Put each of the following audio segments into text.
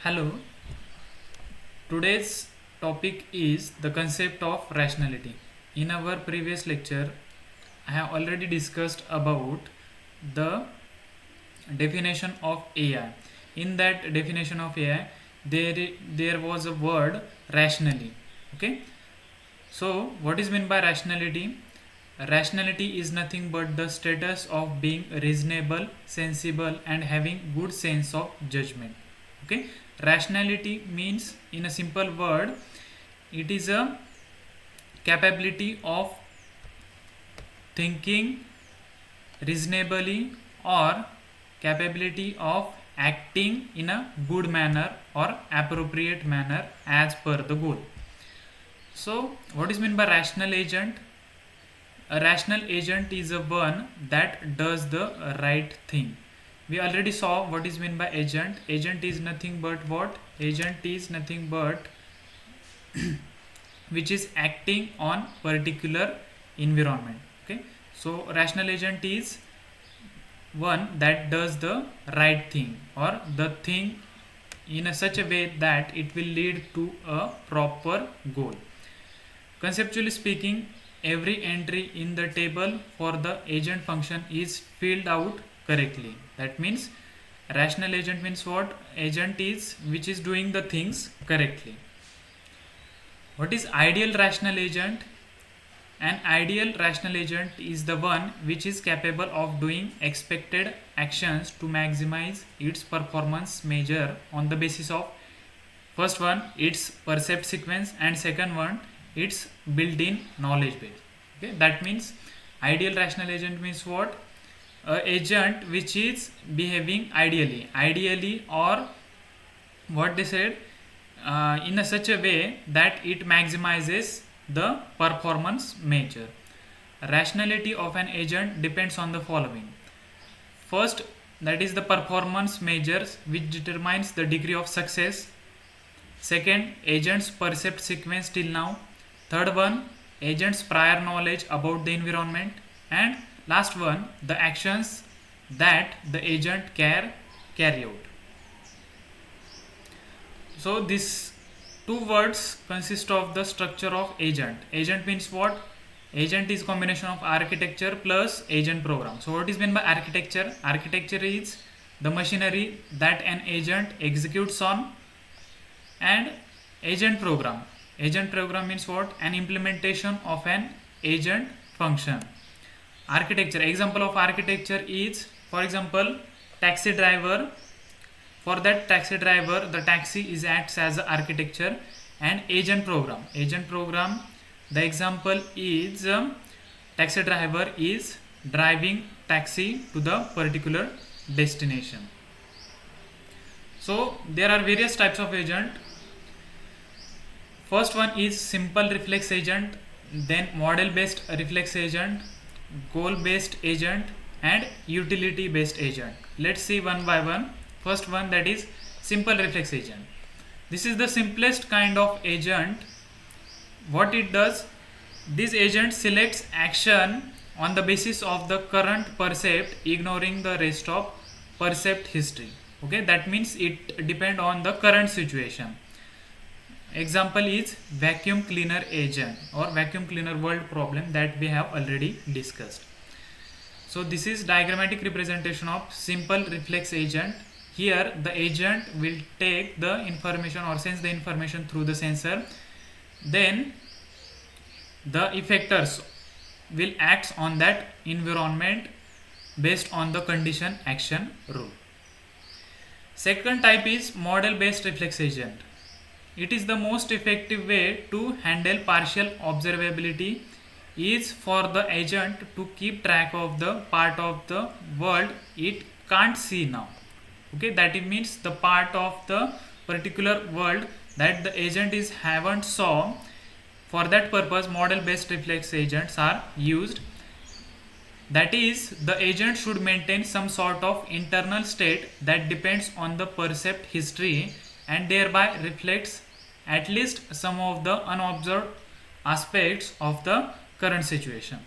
Hello, today's topic is the concept of rationality. In our previous lecture, I have already discussed about the definition of AI. In that definition of AI, there was a word rationally. Okay, so what is meant by rationality? Rationality is nothing but the status of being reasonable, sensible, and having good sense of judgment. Okay, rationality means, in a simple word, it is a capability of thinking reasonably or capability of acting in a good manner or appropriate manner as per the goal. So what is meant by rational agent? A rational agent is a one that does the right thing. We already saw what is meant by agent. Agent is nothing but what? Agent is nothing but which is acting on particular environment. Okay, so rational agent is one that does the right thing or the thing in a such a way that it will lead to a proper goal. Conceptually speaking, every entry in the table for the agent function is filled out correctly. That means rational agent means what? Agent is which is doing the things correctly. What is ideal rational agent? An ideal rational agent is the one which is capable of doing expected actions to maximize its performance measure on the basis of first one its percept sequence and second one its built-in knowledge base. Okay, that means ideal rational agent means what? Agent which is behaving ideally or what they said in a such a way that it maximizes the performance measure. Rationality of an agent depends on the following. First, that is the performance measures which determines the degree of success. Second, agent's percept sequence till now. Third one, agent's prior knowledge about the environment. And last one, the actions that the agent carry out. So these two words consist of the structure of agent. Agent means what? Agent is combination of architecture plus agent program. So what is meant by architecture? Architecture is the machinery that an agent executes on, and agent program. Agent program means what? An implementation of an agent function. Architecture. Example of architecture is, for example, taxi driver. For that taxi driver, the taxi is acts as architecture. And agent program. Agent program, the example is taxi driver is driving taxi to the particular destination. So there are various types of agent. First one is simple reflex agent, then model based reflex agent, goal based agent, and utility based agent. Let's see one by one. First one, that is simple reflex agent. This is the simplest kind of agent. What it does, this agent selects action on the basis of the current percept, ignoring the rest of percept history. Okay, that means it depends on the current situation. Example is vacuum cleaner agent or vacuum cleaner world problem that we have already discussed. So this is diagrammatic representation of simple reflex agent. Here the agent will take the information or sense the information through the sensor. Then the effectors will act on that environment based on the condition action rule. Second type is model based reflex agent. It is the most effective way to handle partial observability is for the agent to keep track of the part of the world it can't see now. Okay, that it means the part of the particular world that the agent is haven't saw. For that purpose, model based reflex agents are used. That is, the agent should maintain some sort of internal state that depends on the percept history and thereby reflects at least some of the unobserved aspects of the current situation.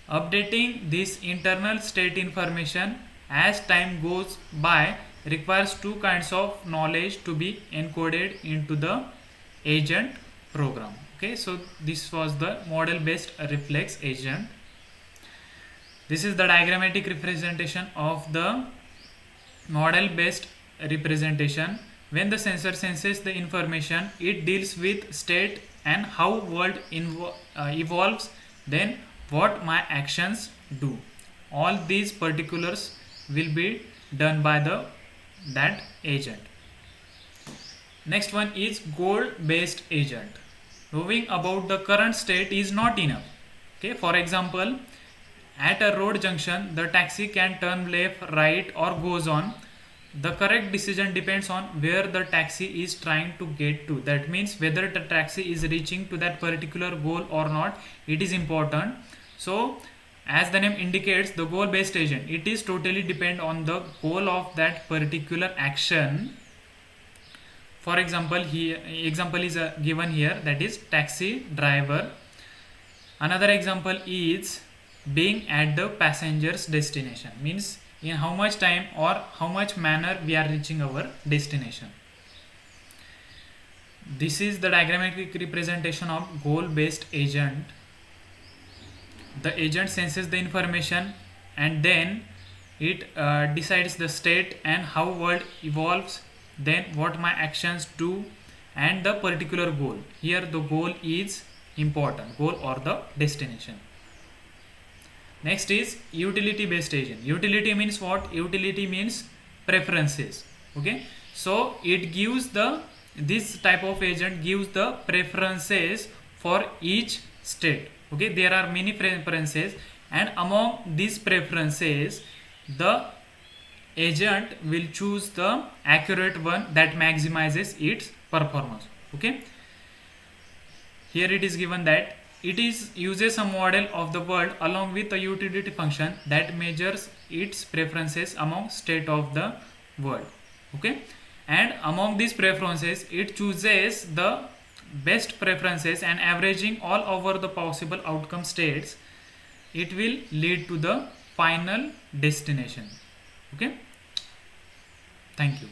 Updating this internal state information as time goes by requires two kinds of knowledge to be encoded into the agent program. Okay, so this was the model based reflex agent. This is the diagrammatic representation of the model based representation. When the sensor senses the information, it deals with state and how world evolves, then what my actions do. All these particulars will be done by that agent. Next one is goal based agent. Knowing about the current state is not enough. Okay, for example, at a road junction, the taxi can turn left, right, or goes on. The correct decision depends on where the taxi is trying to get to. That means whether the taxi is reaching to that particular goal or not, it is important. So, as the name indicates, the goal based agent, it is totally depend on the goal of that particular action. For example, example is given here, that is taxi driver. Another example is being at the passenger's destination, means in how much time or how much manner we are reaching our destination. This is the diagrammatic representation of goal based agent. The agent senses the information and then it decides the state and how world evolves, then what my actions do, and the particular goal. Here the goal is important, goal or the destination. Next is utility based agent. Utility means what? Utility means preferences. Okay, so it gives this type of agent gives the preferences for each state. Okay, there are many preferences, and among these preferences the agent will choose the accurate one that maximizes its performance. Okay, here it is given that it uses a model of the world along with a utility function that measures its preferences among state of the world. Okay, and among these preferences it chooses the best preferences, and averaging all over the possible outcome states, it will lead to the final destination. Okay, thank you.